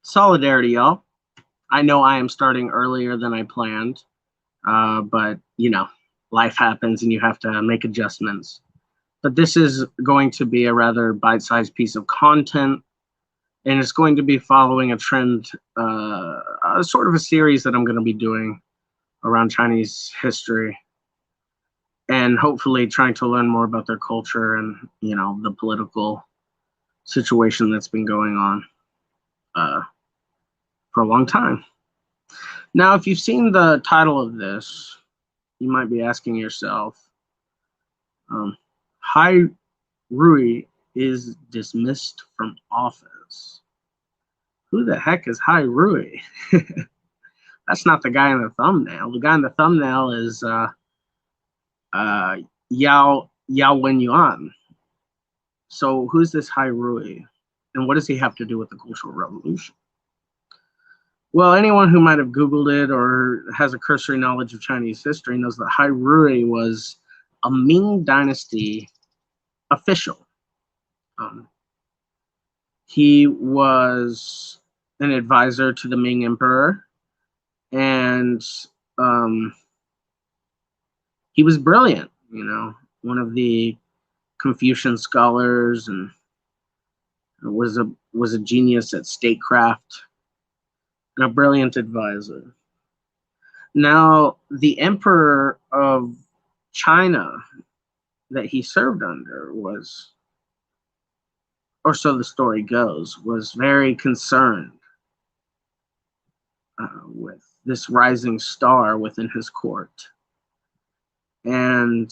Solidarity, y'all. I know I am starting earlier than I planned, but life happens and you have to make adjustments. But this is going to be a rather bite-sized piece of content, and it's going to be following a trend, sort of a series that I'm going to be doing around Chinese history, and hopefully trying to learn more about their culture and the political situation that's been going on for a long time. Now, if you've seen the title of this, you might be asking yourself, Hai Rui is dismissed from office. Who the heck is Hai Rui? That's not the guy in the thumbnail. The guy in the thumbnail is Yao Wenyuan. So who's this Hai Rui? And what does he have to do with the Cultural Revolution? Well, anyone who might have Googled it or has a cursory knowledge of Chinese history knows that Hai Rui was a Ming Dynasty official. He was an advisor to the Ming Emperor, and he was brilliant, one of the Confucian scholars, and was a genius at statecraft, and a brilliant advisor. Now, the emperor of China that he served under was, or so the story goes, was very concerned with this rising star within his court. And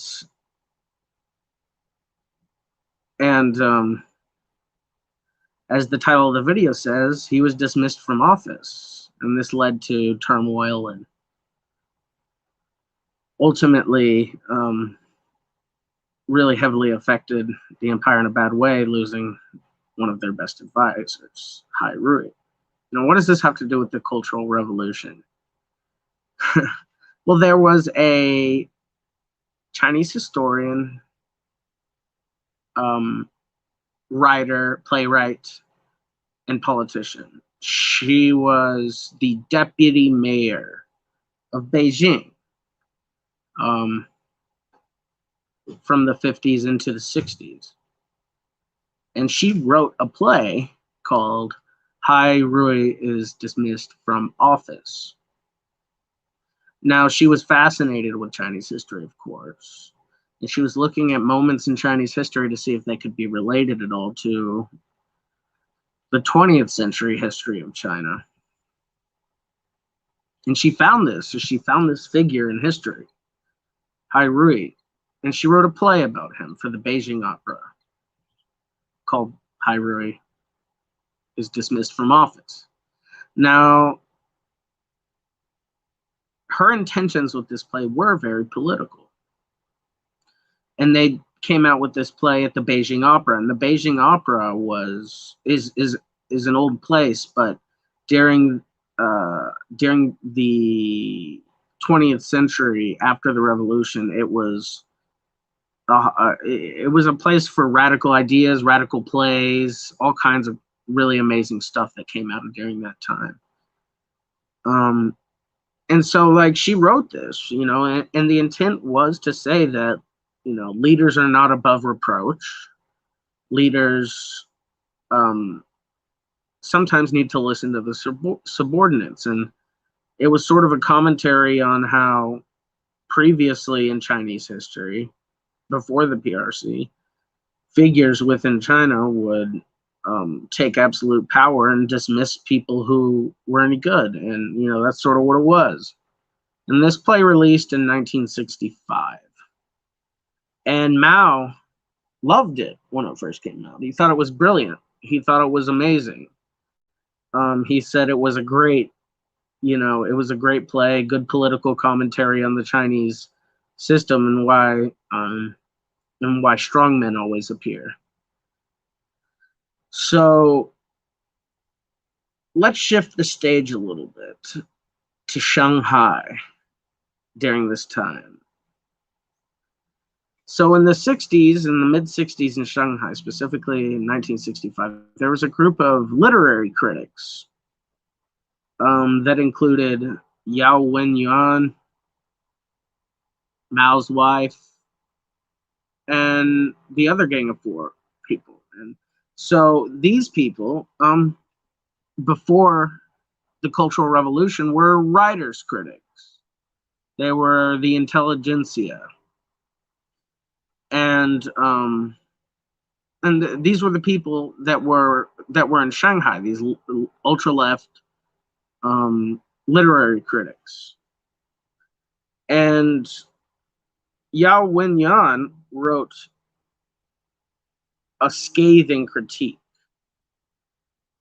as the title of the video says, he was dismissed from office, and this led to turmoil and ultimately really heavily affected the empire in a bad way, losing one of their best advisors, Hai Rui. Now, what does this have to do with the Cultural Revolution? Well, there was a Chinese historian, writer, playwright, and politician. She was the deputy mayor of Beijing from the 50s into the 60s. And she wrote a play called Hai Rui is Dismissed from Office. Now, she was fascinated with Chinese history, of course, and she was looking at moments in Chinese history to see if they could be related at all to the 20th century history of China. And she found this. So she found this figure in history, Hai Rui, and she wrote a play about him for the Beijing Opera called Hai Rui is Dismissed from Office. Now, her intentions with this play were very political. And they came out with this play at the Beijing Opera. And the Beijing Opera is an old place, but during the 20th century, after the revolution, it was a place for radical ideas, radical plays, all kinds of really amazing stuff that came out during that time. And so, she wrote this, and the intent was to say that, leaders are not above reproach. Leaders sometimes need to listen to the subordinates. And it was sort of a commentary on how previously in Chinese history, before the PRC, figures within China would take absolute power and dismiss people who were any good. And, that's sort of what it was. And this play released in 1965. And Mao loved it when it first came out. He thought it was brilliant. He thought it was amazing. He said it was a great, it was a great play, good political commentary on the Chinese system and why strongmen always appear. So let's shift the stage a little bit to Shanghai during this time. So in the 60s, in the mid-60s in Shanghai, specifically in 1965, there was a group of literary critics that included Yao Wenyuan, Mao's wife, and the other Gang of Four people. And so these people, before the Cultural Revolution, were writers' critics. They were the intelligentsia, and these were the people that were in Shanghai. These ultra left literary critics, and Yao Wenyuan wrote a scathing critique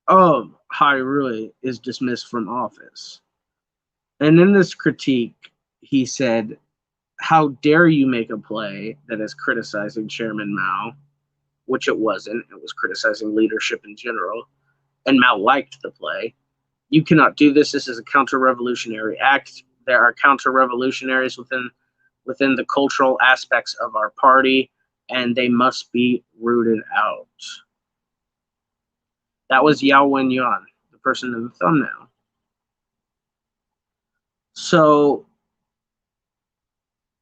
of Hai Rui is dismissed from office. And in this critique, he said, "How dare you make a play that is criticizing Chairman Mao," which it wasn't. It was criticizing leadership in general. And Mao liked the play. "You cannot do this. This is a counter-revolutionary act. There are counter-revolutionaries within the cultural aspects of our party, and they must be rooted out." That was Yao Wenyuan, the person in the thumbnail. So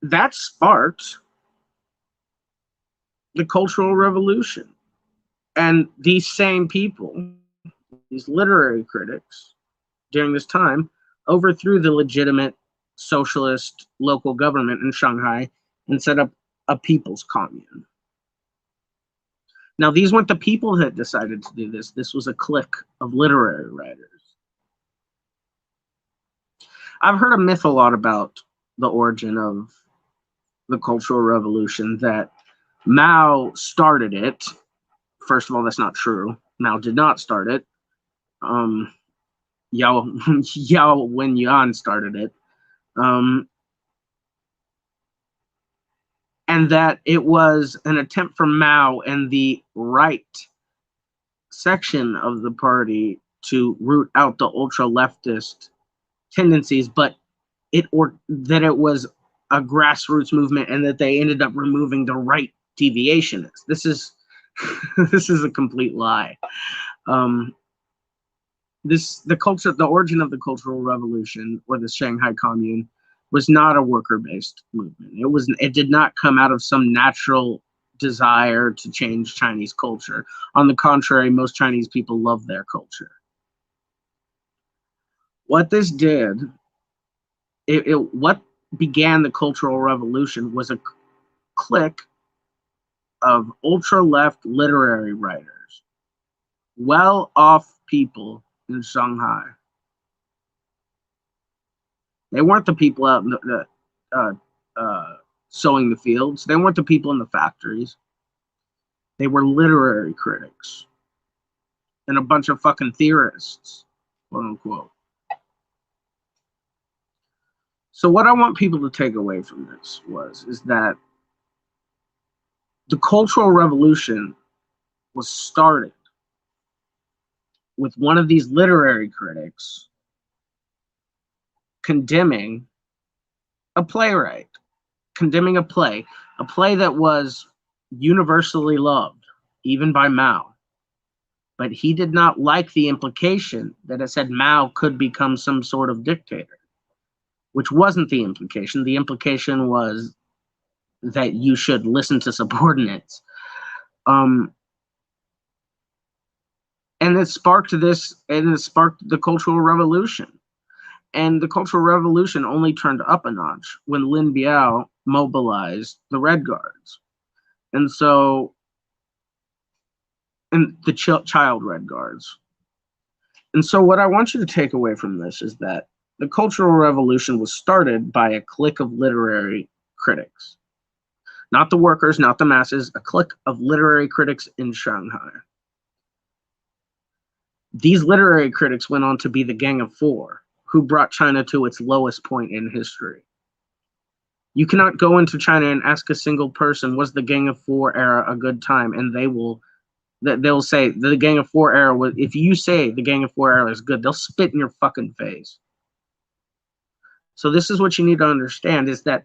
that sparked the Cultural Revolution. And these same people, these literary critics, during this time, overthrew the legitimate socialist local government in Shanghai and set up a people's commune. Now, these weren't the people that decided to do this. This was a clique of literary writers. I've heard a myth a lot about the origin of the Cultural Revolution, that Mao started it. First of all, that's not true. Mao did not start it. Yao Wenyuan started it. And that it was an attempt for Mao and the right section of the party to root out the ultra-leftist tendencies, but that it was a grassroots movement and that they ended up removing the right deviationists. This is a complete lie. The origin of the Cultural Revolution, or the Shanghai Commune, was not a worker-based movement. It did not come out of some natural desire to change Chinese culture. On the contrary, most Chinese people love their culture. What this did, what began the Cultural Revolution was a clique of ultra-left literary writers, well-off people in Shanghai. They weren't the people out in sowing the fields. They weren't the people in the factories. They were literary critics and a bunch of fucking theorists, quote unquote. So what I want people to take away from this is that the Cultural Revolution was started with one of these literary critics condemning a playwright, condemning a play that was universally loved, even by Mao. But he did not like the implication that it said Mao could become some sort of dictator, which wasn't the implication. The implication was that you should listen to subordinates. And it sparked the Cultural Revolution. And the Cultural Revolution only turned up a notch when Lin Biao mobilized the Red Guards. And so, and the child Red Guards. And so what I want you to take away from this is that the Cultural Revolution was started by a clique of literary critics. Not the workers, not the masses, a clique of literary critics in Shanghai. These literary critics went on to be the Gang of Four, who brought China to its lowest point in history. You cannot go into China and ask a single person, was the Gang of Four era a good time? And they'll say the Gang of Four era was, if you say the Gang of Four era is good, they'll spit in your fucking face. So this is what you need to understand, is that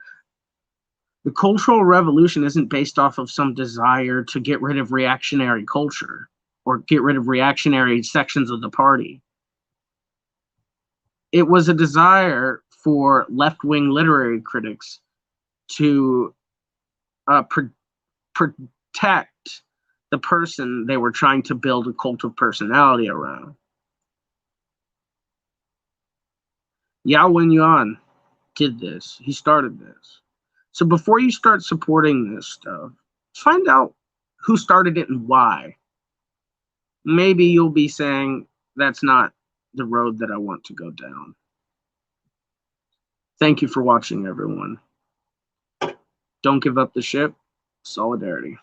the Cultural Revolution isn't based off of some desire to get rid of reactionary culture or get rid of reactionary sections of the party. it was a desire for left-wing literary critics to protect the person they were trying to build a cult of personality around. Yao Wenyuan did this. He started this. So before you start supporting this stuff, find out who started it and why. Maybe you'll be saying, that's not the road that I want to go down. Thank you for watching, everyone. Don't give up the ship. Solidarity.